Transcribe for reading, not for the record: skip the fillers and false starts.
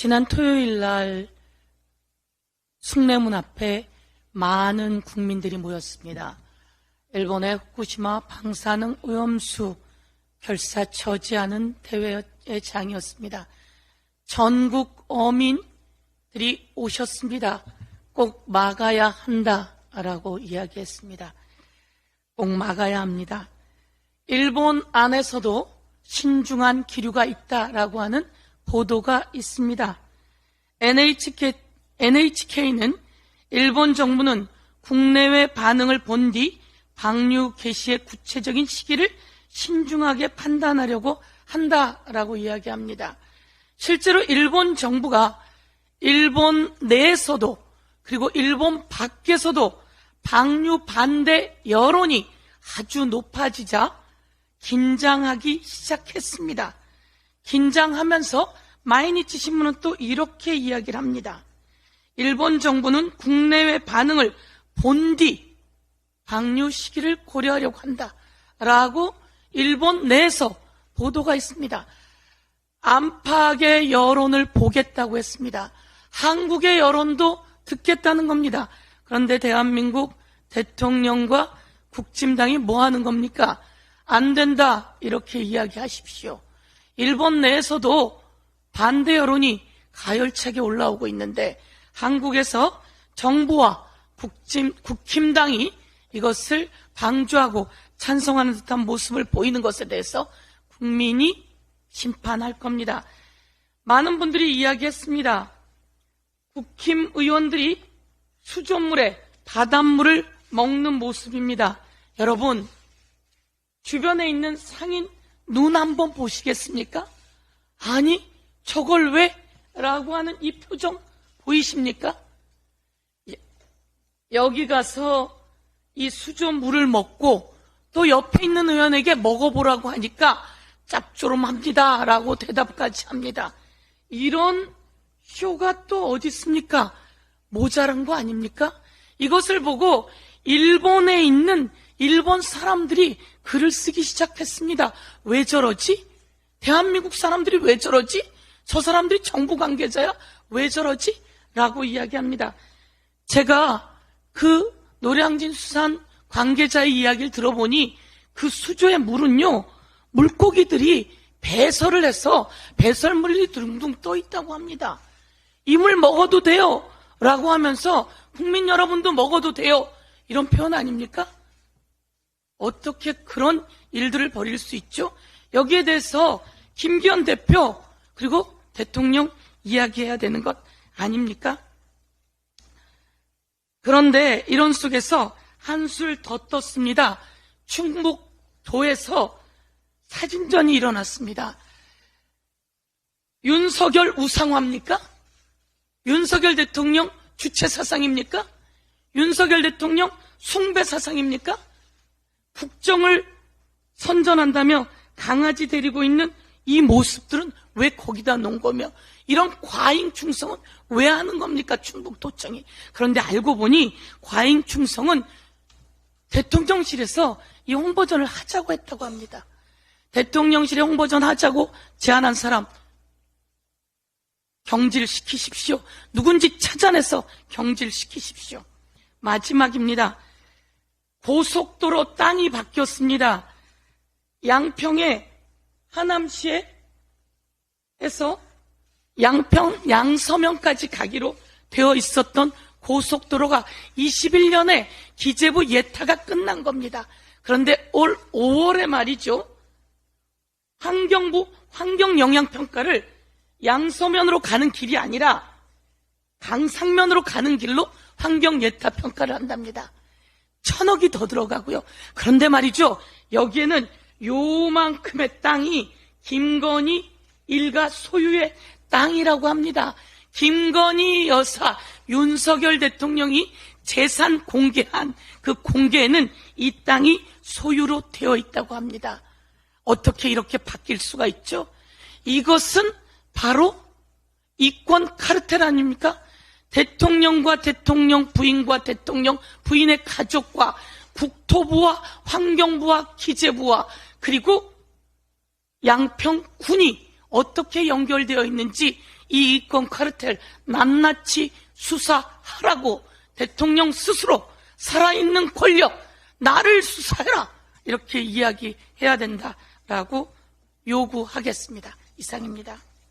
지난 토요일 날 숭례문 앞에 많은 국민들이 모였습니다. 일본의 후쿠시마 방사능 오염수 결사 저지하는 대회의 장이었습니다. 전국 어민들이 오셨습니다. 꼭 막아야 한다라고 이야기했습니다. 꼭 막아야 합니다. 일본 안에서도 신중한 기류가 있다라고 하는 보도가 있습니다. NHK는 일본 정부는 국내외 반응을 본 뒤 방류 개시의 구체적인 시기를 신중하게 판단하려고 한다라고 이야기합니다. 실제로 일본 정부가 일본 내에서도 그리고 일본 밖에서도 방류 반대 여론이 아주 높아지자 긴장하기 시작했습니다. 긴장하면서 마이니치 신문은 또 이렇게 이야기를 합니다. 일본 정부는 국내외 반응을 본 뒤 방류 시기를 고려하려고 한다라고 일본 내에서 보도가 있습니다. 안팎의 여론을 보겠다고 했습니다. 한국의 여론도 듣겠다는 겁니다. 그런데 대한민국 대통령과 국진당이 뭐 하는 겁니까? 안 된다 이렇게 이야기하십시오. 일본 내에서도 반대 여론이 가열차게 올라오고 있는데 한국에서 정부와 국힘당이 이것을 방조하고 찬성하는 듯한 모습을 보이는 것에 대해서 국민이 심판할 겁니다. 많은 분들이 이야기했습니다. 국힘 의원들이 수돗물에 바닷물을 먹는 모습입니다. 여러분, 주변에 있는 상인 눈 한번 보시겠습니까? 아니, 저걸 왜? 라고 하는 이 표정 보이십니까? 여기 가서 이 수돗물을 먹고 또 옆에 있는 의원에게 먹어보라고 하니까 짭조름합니다 라고 대답까지 합니다. 이런 쇼가 또 어디 있습니까? 모자란 거 아닙니까? 이것을 보고 일본에 있는 일본 사람들이 글을 쓰기 시작했습니다. 왜 저러지? 대한민국 사람들이 왜 저러지? 저 사람들이 정부 관계자야? 왜 저러지? 라고 이야기합니다. 제가 그 노량진 수산 관계자의 이야기를 들어보니 그 수조의 물은요, 물고기들이 배설을 해서 배설물이 둥둥 떠 있다고 합니다. 이 물 먹어도 돼요 라고 하면서 국민 여러분도 먹어도 돼요, 이런 표현 아닙니까? 어떻게 그런 일들을 벌일 수 있죠? 여기에 대해서 김기현 대표 그리고 대통령 이야기해야 되는 것 아닙니까? 그런데 이런 속에서 한술 더 떴습니다. 충북도에서 사진전이 일어났습니다. 윤석열 우상화입니까? 윤석열 대통령 주체 사상입니까? 윤석열 대통령 숭배 사상입니까? 국정을 선전한다며 강아지 데리고 있는 이 모습들은 왜 거기다 놓은 거며 이런 과잉 충성은 왜 하는 겁니까? 충북도청이. 그런데 알고 보니 과잉 충성은 대통령실에서 이 홍보전을 하자고 했다고 합니다. 대통령실에 홍보전 하자고 제안한 사람 경질시키십시오. 누군지 찾아내서 경질시키십시오. 마지막입니다. 고속도로 땅이 바뀌었습니다. 양평의 하남시에서 양서면까지 가기로 되어 있었던 고속도로가 21년에 기재부 예타가 끝난 겁니다. 그런데 올 5월에 말이죠, 환경부 환경영향평가를 양서면으로 가는 길이 아니라 강상면으로 가는 길로 환경예타평가를 한답니다. 1,000억이 더 들어가고요. 그런데 말이죠, 여기에는 요만큼의 땅이 김건희 일가 소유의 땅이라고 합니다. 김건희 여사, 윤석열 대통령이 재산 공개한 그 공개에는 이 땅이 소유로 되어 있다고 합니다. 어떻게 이렇게 바뀔 수가 있죠? 이것은 바로 이권 카르텔 아닙니까? 대통령과 대통령 부인과 대통령 부인의 가족과 국토부와 환경부와 기재부와 그리고 양평군이 어떻게 연결되어 있는지 이 이권 카르텔 낱낱이 수사하라고 대통령 스스로 살아있는 권력 나를 수사해라 이렇게 이야기해야 된다라고 요구하겠습니다. 이상입니다.